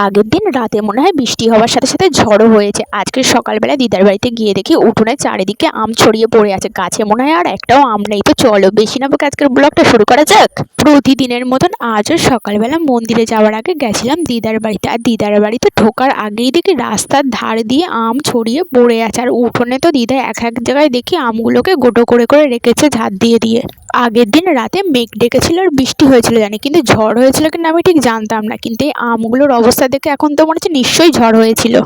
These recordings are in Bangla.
আগের দিন রাতে মনে হয় বৃষ্টি হওয়ার সাথে সাথে ঝড়ও হয়েছে। আজকে সকালবেলা দিদার বাড়িতে গিয়ে দেখি উঠোনে চারিদিকে আম ছড়িয়ে পড়ে আছে, গাছে মনে হয় আর একটাও আম নেই। তো চলো বেশি না বকে আজকের ব্লগটা শুরু করা যাক। প্রতিদিনের মতন আজও সকালবেলা মন্দিরে যাওয়ার আগে গেছিলাম দিদার বাড়িতে। আর দিদার বাড়িতে ঢোকার আগেই দেখি রাস্তার ধার দিয়ে আম ছড়িয়ে পড়ে আছে, আর উঠোনে তো দিদা এক এক জায়গায় দেখি আমগুলোকে গোটো করে করে রেখেছে ঝাড় দিয়ে দিয়ে। আগের দিন রাতে মেঘ ডেকেছিল আর বৃষ্টি হয়েছিল জানি, কিন্তু ঝড় হয়েছিল কিনা আমি ঠিক জানতাম না। কিন্তু এই আমগুলোর অবস্থা দেখে এখন তো মনে হচ্ছে নিশ্চয়ই ঝড় হয়েছিল।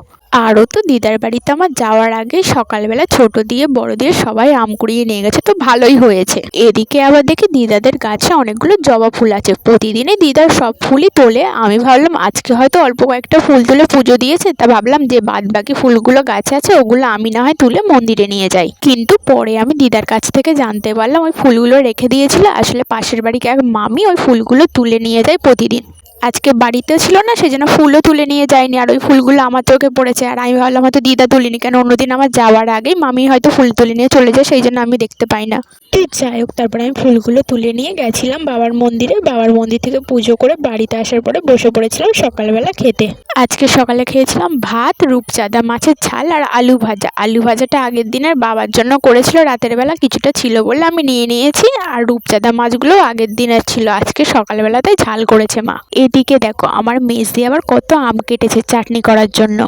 আরও তো দিদার বাড়িতে আমার যাওয়ার আগে সকালবেলা ছোট দিয়ে বড় দিয়ে সবাই আম কুড়িয়ে নিয়ে গেছে, তো ভালোই হয়েছে। এদিকে আবার দেখি দিদাদের গাছে অনেকগুলো জবা ফুল আছে। প্রতিদিনই দিদার সব ফুলই তোলে। আমি ভাবলাম আজকে হয়তো অল্প কয়েকটা ফুল তুলে পুজো দিয়েছে, তা ভাবলাম যে বাদ বাকি ফুলগুলো গাছে আছে ওগুলো আমি না হয় তুলে মন্দিরে নিয়ে যাই। কিন্তু পরে আমি দিদার কাছ থেকে জানতে পারলাম ওই ফুলগুলো রেখে দিয়েছিল আসলে পাশের বাড়ির এক মামি ওই ফুলগুলো তুলে নিয়ে যায় প্রতিদিন। আজকে বাড়িতে ছিল না, সেজন্য ফুলও তুলে নিয়ে যায়নি, আর ওই ফুলগুলো আমার চোখে পড়েছে। আর আমি ভাবলাম হয়তো দিদা তুলিনি, কেন অন্যদিন আমার যাওয়ার আগেই মামি হয়তো ফুল তুলে নিয়ে চলে যায়, সেই জন্য আমি দেখতে পাই না। তো যাই হোক, তারপরে আমি ফুলগুলো তুলে নিয়ে গেছিলাম বাবার মন্দিরে। বাবার মন্দির থেকে পুজো করে বাড়িতে আসার পরে বসে পড়েছিলাম সকালবেলা খেতে। আজকে সকালে খেয়েছিলাম ভাত, রূপচাঁদা মাছের ঝাল আর আলু ভাজা। আলু ভাজাটা আগের দিনের বাবার জন্য করেছিল, রাতের বেলা কিছুটা ছিল বলে আমি নিয়ে নিয়েছি। আর রূপচাঁদা মাছগুলো আগের দিনের ছিল, আজকে সকালবেলাতেই ঝাল করেছে মা। এদিকে দেখো আমার মেজদি আবার কত আম কেটেছে চাটনি করার জন্য।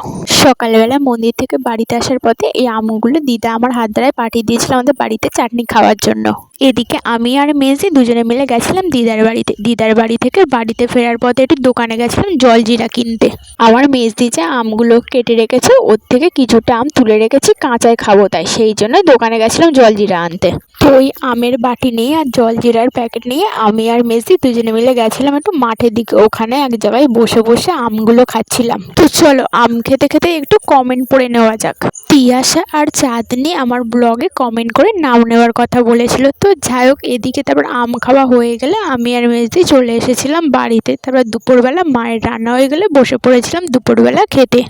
সকালবেলা মন্দির থেকে বাড়িতে আসার পথে এই আমগুলো দিদা আমার হাত দ্বারাই পাঠিয়ে দিয়েছিল আমাদের বাড়িতে চাটনি খাওয়ার জন্য। এদিকে আমি আর মেজদি দুজনে মিলে গেছিলাম দিদার বাড়িতে। দিদার বাড়ি থেকে বাড়িতে ফেরার পথে একটু দোকানে গেছিলাম জলজিরা কিনতে। আমার মেজদি যে আমগুলো কেটে রেখেছে ওর থেকে কিছুটা আম তুলে রেখেছি কাঁচায় খাবো, তাই সেই জন্য দোকানে গেছিলাম জলজিরা আনতে। তো ওই আমের বাটি নিয়ে আর জলজিরার প্যাকেট নিয়ে আমি আর মেজদি দুজনে মিলে গেছিলাম একটু মাঠের দিকে। ওখানে এক জায়গায় বসে বসে আমগুলো খাচ্ছিলাম। তো চলো আম খেতে খেতে একটু কমেন্ট পড়ে নেওয়া যাক। তিয়াশা আর চাঁদনি আমার ব্লগে কমেন্ট করে নাম নেওয়ার কথা বলেছিল। তো যাই হোক, এদিকে তারপর আম খাওয়া হয়ে গেলে আমি আর মেজদি চলে এসেছিলাম বাড়িতে। তারপর দুপুরবেলা মায়ের রান্না হয়ে গেলে বসে পড়েছিলাম দুপুরবেলা খেতে।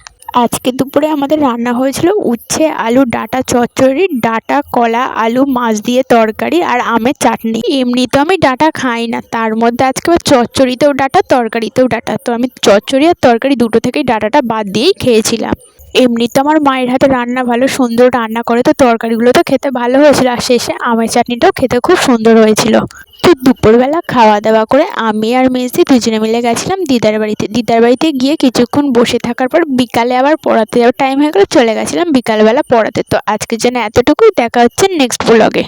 আজকে দুপুরে আমাদের রান্না হয়েছিল উচ্ছে আলু ডাঁটা চচ্চড়ি, ডাঁটা কলা আলু মাছ দিয়ে তরকারি আর আমের চাটনি। এমনি তো আমি ডাঁটা খাই না, তার মধ্যে আজকে চচ্চড়িতেও ডাঁটা তরকারিতেও ডাঁটা, তো আমি চচ্চড়ি আর তরকারি দুটো থেকেই ডাঁটাটা বাদ দিয়েই খেয়েছিলাম। এমনি তো আমার মায়ের হাতে রান্না ভালো সুন্দর রান্না করে, তো তরকারিগুলো তো খেতে ভালো হয়েছিল, আর শেষে আমের চাটনিটাও খেতে খুব সুন্দর হয়েছিল। তো দুপুরবেলা খাওয়া দাওয়া করে আমি আর মেজদি দুজনে মিলে গেছিলাম দিদার বাড়িতে। দিদার বাড়িতে গিয়ে কিছুক্ষণ বসে থাকার পর বিকালে আবার পড়াতে যাওয়ার টাইম হয়ে গেলে চলে গেছিলাম বিকালবেলা পড়াতে। তো আজকের জন্য এতটুকুই, দেখা হচ্ছে নেক্সট ব্লগে।